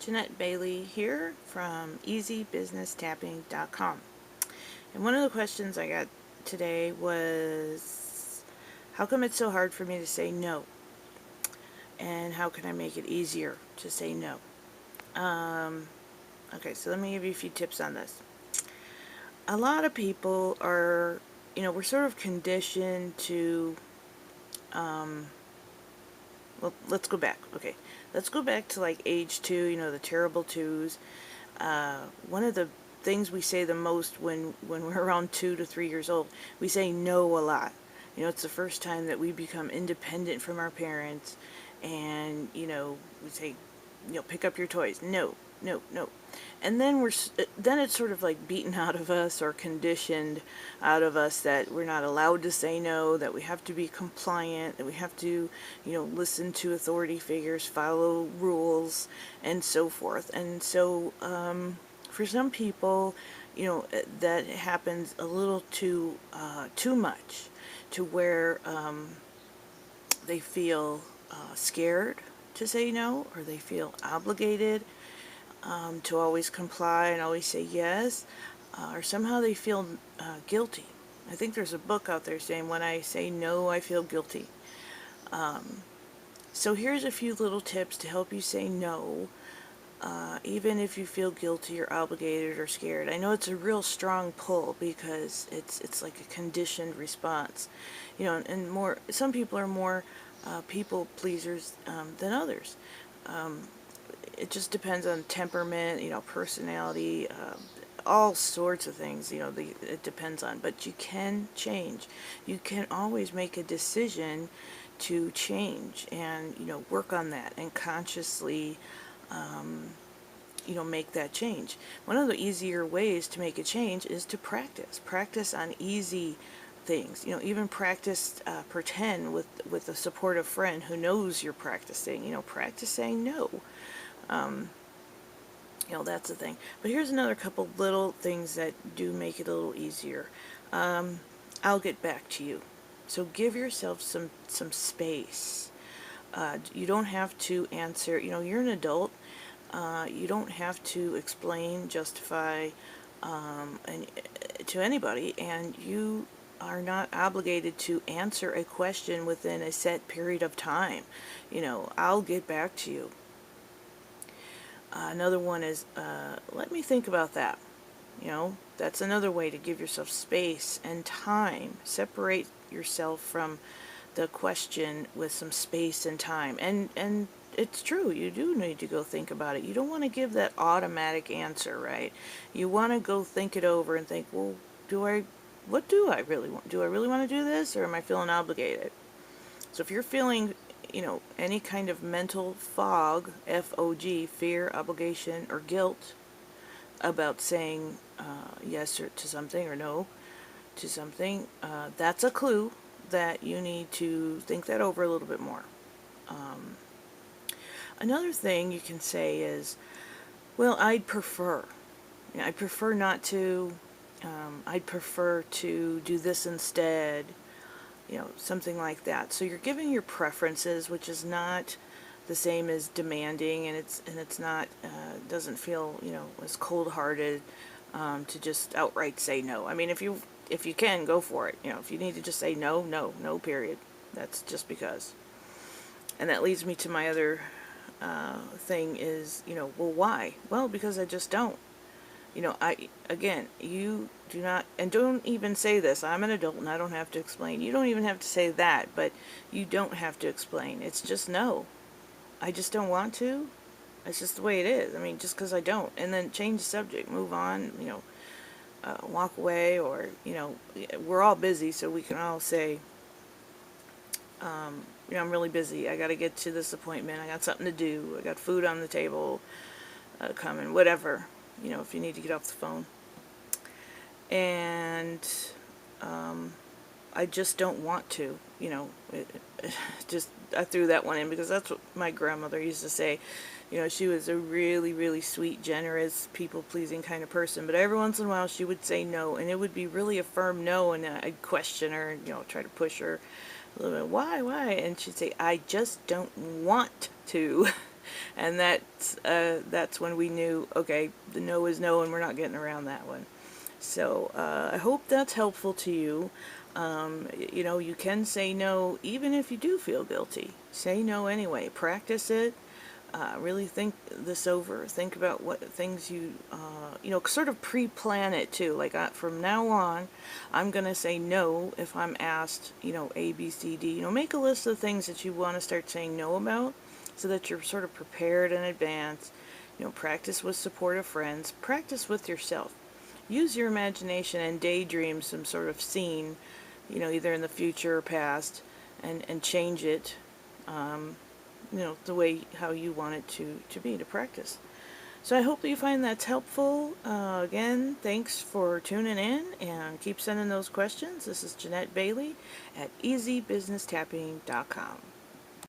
Jeanette Bailey here from EasyBusinessTapping.com. And one of the questions I got today was, how come it's so hard for me to say no? And how can I make it easier to say no? Okay, so let me give you a few tips on this. A lot of people are, we're sort of conditioned to, well, let's go back. Okay, let's go back to like age 2, the terrible twos. One of the things we say the most when we're around 2 to 3 years old, we say no a lot. It's the first time that we become independent from our parents, and we say, pick up your toys. No, no, no. And then it's sort of like beaten out of us or conditioned out of us that we're not allowed to say no, that we have to be compliant, that we have to, listen to authority figures, follow rules, and so forth. And so, for some people, that happens a little too much, to where they feel scared to say no, or they feel obligated to always comply and always say yes, or somehow they feel guilty. I think there's a book out there saying, when I say no, I feel guilty. So here's a few little tips to help you say no, even if you feel guilty or obligated or scared. I know it's a real strong pull because it's like a conditioned response, and some people are more people pleasers than others. It just depends on temperament, personality, all sorts of things, it depends on. But you can change. You can always make a decision to change and, work on that and consciously, make that change. One of the easier ways to make a change is to practice. Practice on easy things. Even practice pretend with a supportive friend who knows you're practicing. Practice saying no. That's the thing. But here's another couple little things that do make it a little easier. I'll get back to you. So give yourself some space. You don't have to answer. You're an adult. You don't have to explain, justify, and to anybody, and you are not obligated to answer a question within a set period of time. I'll get back to you. Another one is, let me think about that. That's another way to give yourself space and time. Separate yourself from the question with some space and time. And it's true, you do need to go think about it. You don't want to give that automatic answer, right? You want to go think it over and think, well, what do I really want? Do I really want to do this, or am I feeling obligated? So if you're feeling any kind of mental fog, F-O-G, fear, obligation, or guilt about saying yes to something or no to something, that's a clue that you need to think that over a little bit more. Another thing you can say is, well, I'd prefer. I'd prefer not to. I'd prefer to do this instead. Something like that. So you're giving your preferences, which is not the same as demanding, and it's not doesn't feel as cold-hearted to just outright say no. I mean, if you can, go for it. If you need to just say no, no, no, period. That's just because. And that leads me to my other thing is, well, why? Well, because I just don't. You do not, and don't even say this, I'm an adult and I don't have to explain. You don't even have to say that, but you don't have to explain. It's just no. I just don't want to. It's just the way it is. I mean, just because I don't. And then change the subject, move on, walk away, or, we're all busy, so we can all say, I'm really busy. I got to get to this appointment. I got something to do. I got food on the table coming, whatever. If you need to get off the phone. And I just don't want to, I threw that one in because that's what my grandmother used to say. She was a really, really sweet, generous, people-pleasing kind of person, but every once in a while she would say no, and it would be really a firm no, and I'd question her and, try to push her a little bit, why, and she'd say, I just don't want to. And that's when we knew, okay, the no is no, and we're not getting around that one. So I hope that's helpful to you. You can say no even if you do feel guilty. Say no anyway. Practice it. Really think this over. Think about what things sort of pre-plan it too. Like from now on, I'm going to say no if I'm asked, A, B, C, D. Make a list of things that you want to start saying no about so that you're sort of prepared in advance. Practice with supportive friends. Practice with yourself. Use your imagination and daydream some sort of scene, either in the future or past, and change it the way how you want it to be to practice. So I hope that you find that's helpful. Again, thanks for tuning in and keep sending those questions. This is Jeanette Bailey at easybusinesstapping.com.